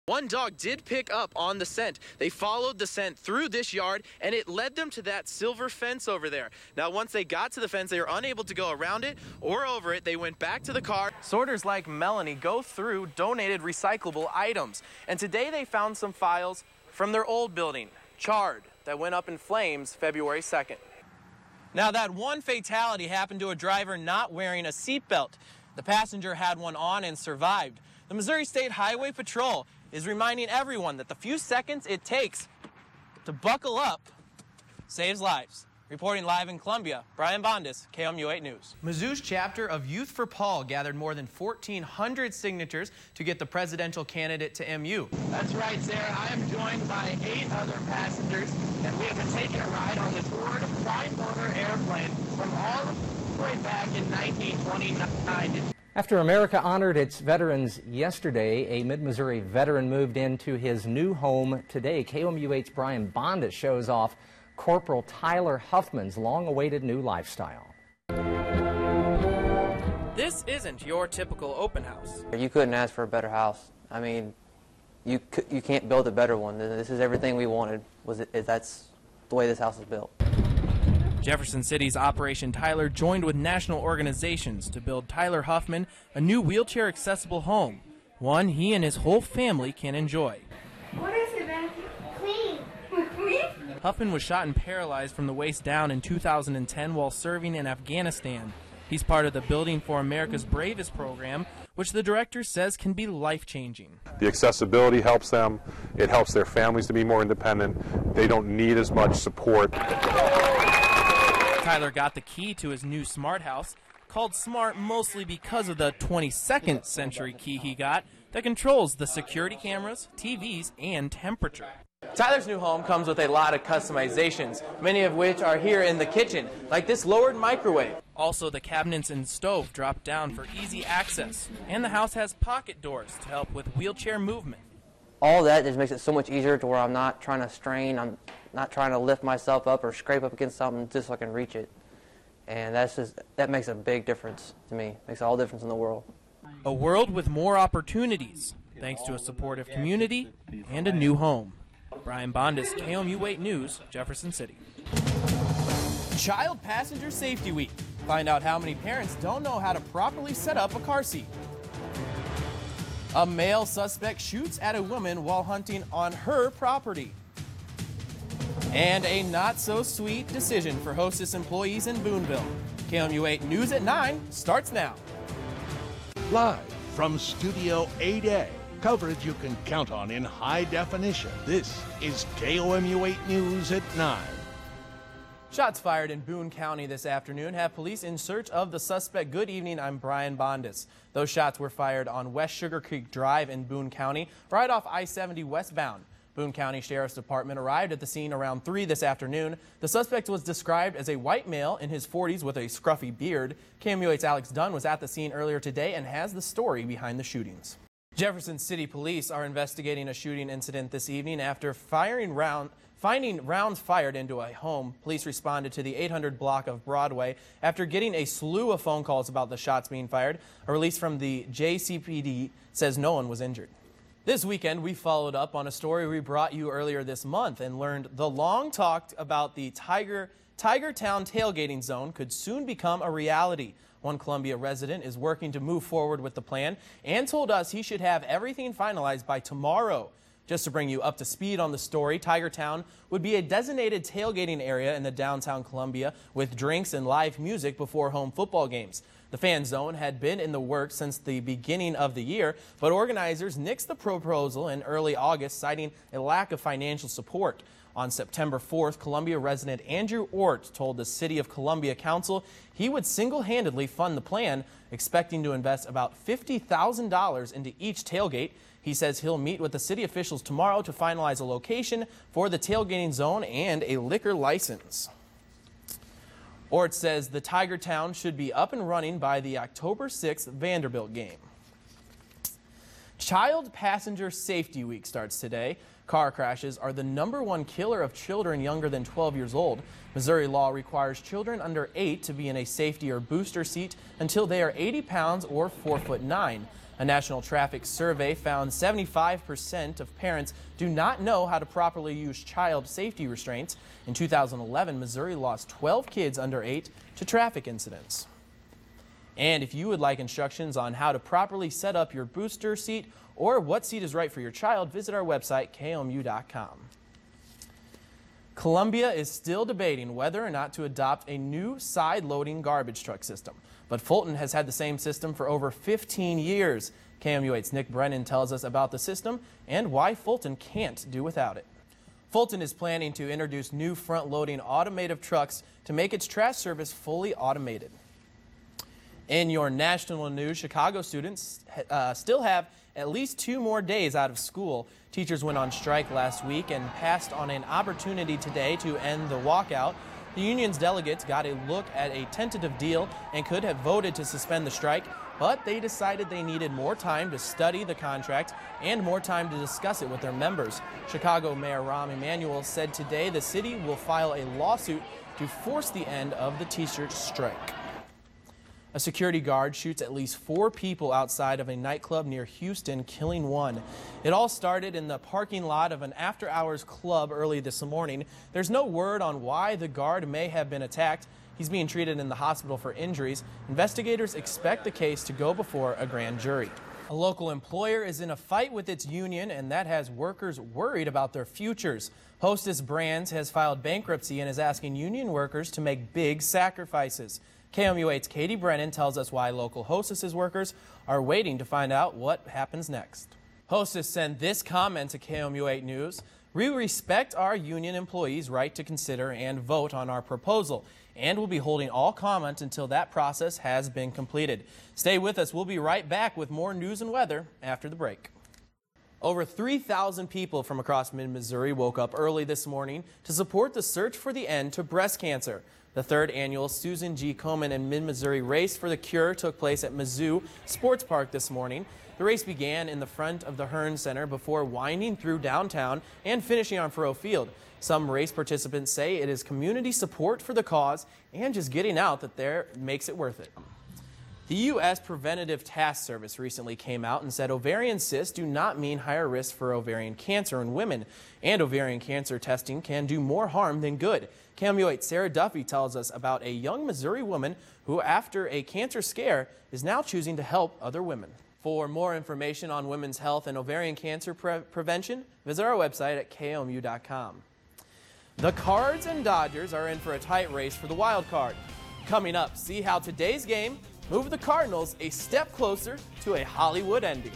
One dog did pick up on the scent. They followed the scent through this yard, and it led them to that silver fence over there. Now, once they got to the fence, they were unable to go around it or over it. They went back to the car. Sorters like Melanie go through donated recyclable items, and today they found some files from their old building, charred, that went up in flames February 2nd. Now, that one fatality happened to a driver not wearing a seatbelt. The passenger had one on and survived. The Missouri State Highway Patrol is reminding everyone that the few seconds it takes to buckle up saves lives. Reporting live in Columbia, Brian Bondus, KOMU 8 News. Mizzou's chapter of Youth for Paul gathered more than 1,400 signatures to get the presidential candidate to MU. That's right, Sarah. I am joined by 8 other passengers, and we have been taking a ride on this Ford prime motor airplane from all the way back in 1929. After America honored its veterans yesterday, a Mid-Missouri veteran moved into his new home today. KOMU8's Brian Bondus shows off Corporal Tyler Huffman's long-awaited new lifestyle. This isn't your typical open house. You couldn't ask for a better house. I mean, you can't build a better one. This is everything we wanted. That's the way this house is built. Jefferson City's Operation Tyler joined with national organizations to build Tyler Huffman a new wheelchair-accessible home, one he and his whole family can enjoy. What is it, Matthew? Clean. Huffman was shot and paralyzed from the waist down in 2010 while serving in Afghanistan. He's part of the Building for America's Bravest program, which the director says can be life-changing. The accessibility helps them. It helps their families to be more independent. They don't need as much support. Tyler got the key to his new smart house, called smart mostly because of the 22nd century key he got that controls the security cameras, TVs, and temperature. Tyler's new home comes with a lot of customizations, many of which are here in the kitchen, like this lowered microwave. Also, the cabinets and stove drop down for easy access, and the house has pocket doors to help with wheelchair movement. All that just makes it so much easier to where I'm not trying to strain, I'm not trying to lift myself up or scrape up against something just so I can reach it. And that makes a big difference to me. Makes all the difference in the world. A world with more opportunities, thanks to a supportive community and a new home. Brian Bondus, KOMU 8 News, Jefferson City. Child Passenger Safety Week. Find out how many parents don't know how to properly set up a car seat. A male suspect shoots at a woman while hunting on her property. And a not-so-sweet decision for Hostess employees in Boonville. KOMU 8 News at 9 starts now. Live from Studio 8A, coverage you can count on in high definition. This is KOMU 8 News at 9. Shots fired in Boone County this afternoon have police in search of the suspect. Good evening, I'm Brian Bondus. Those shots were fired on West Sugar Creek Drive in Boone County, right off I-70 westbound. Boone County Sheriff's Department arrived at the scene around 3 this afternoon. The suspect was described as a white male in his 40s with a scruffy beard. KOMU 8's Alex Dunn was at the scene earlier today and has the story behind the shootings. Jefferson City Police are investigating a shooting incident this evening after finding rounds fired into a home. Police responded to the 800 block of Broadway after getting a slew of phone calls about the shots being fired. A release from the JCPD says no one was injured. This weekend, we followed up on a story we brought you earlier this month and learned the long talked about the Tiger Town tailgating zone could soon become a reality. One Columbia resident is working to move forward with the plan and told us he should have everything finalized by tomorrow. Just to bring you up to speed on the story, Tiger Town would be a designated tailgating area in the downtown Columbia with drinks and live music before home football games. The fan zone had been in the works since the beginning of the year, but organizers nixed the proposal in early August, citing a lack of financial support. On September 4th, Columbia resident Andrew Ort told the City of Columbia Council he would single-handedly fund the plan, expecting to invest about $50,000 into each tailgate. He says he'll meet with the city officials tomorrow to finalize a location for the tailgating zone and a liquor license. Ort says the Tiger Town should be up and running by the October 6th Vanderbilt game. Child Passenger Safety Week starts today. Car crashes are the '1 killer of children younger than 12 years old. Missouri law requires children under 8 to be in a safety or booster seat until they are 80 pounds or 4'9". A national traffic survey found 75% of parents do not know how to properly use child safety restraints. In 2011, Missouri lost 12 kids under 8 to traffic incidents. And if you would like instructions on how to properly set up your booster seat or what seat is right for your child, visit our website, KOMU.com. Columbia is still debating whether or not to adopt a new side-loading garbage truck system. But Fulton has had the same system for over 15 years. KOMU8's Nick Brennan tells us about the system and why Fulton can't do without it. Fulton is planning to introduce new front-loading automated trucks to make its trash service fully automated. In your national news, Chicago students still have at least 2 more days out of school. Teachers went on strike last week and passed on an opportunity today to end the walkout. The union's delegates got a look at a tentative deal and could have voted to suspend the strike, but they decided they needed more time to study the contract and more time to discuss it with their members. Chicago Mayor Rahm Emanuel said today the city will file a lawsuit to force the end of the t-shirt strike. A security guard shoots at least 4 people outside of a nightclub near Houston, killing 1. It all started in the parking lot of an after-hours club early this morning. There's no word on why the guard may have been attacked. He's being treated in the hospital for injuries. Investigators expect the case to go before a grand jury. A local employer is in a fight with its union, and that has workers worried about their futures. Hostess Brands has filed bankruptcy and is asking union workers to make big sacrifices. KOMU8's Katie Brennan tells us why local Hostess's workers are waiting to find out what happens next. Hostess sent this comment to KOMU8 News. We respect our union employees' right to consider and vote on our proposal, and we'll be holding all comment until that process has been completed. Stay with us. We'll be right back with more news and weather after the break. Over 3,000 people from across mid-Missouri woke up early this morning to support the search for the end to breast cancer. The 3rd annual Susan G. Komen and Mid-Missouri Race for the Cure took place at Mizzou Sports Park this morning. The race began in the front of the Hearn Center before winding through downtown and finishing on Faurot Field. Some race participants say it is community support for the cause and just getting out that there makes it worth it. The U.S. Preventative Task Service recently came out and said ovarian cysts do not mean higher risk for ovarian cancer in women, and ovarian cancer testing can do more harm than good. KOMU8 Sarah Duffy tells us about a young Missouri woman who, after a cancer scare, is now choosing to help other women. For more information on women's health and ovarian cancer prevention, visit our website at KOMU.com. The Cards and Dodgers are in for a tight race for the wild card. Coming up, see how today's game moved the Cardinals a step closer to a Hollywood ending.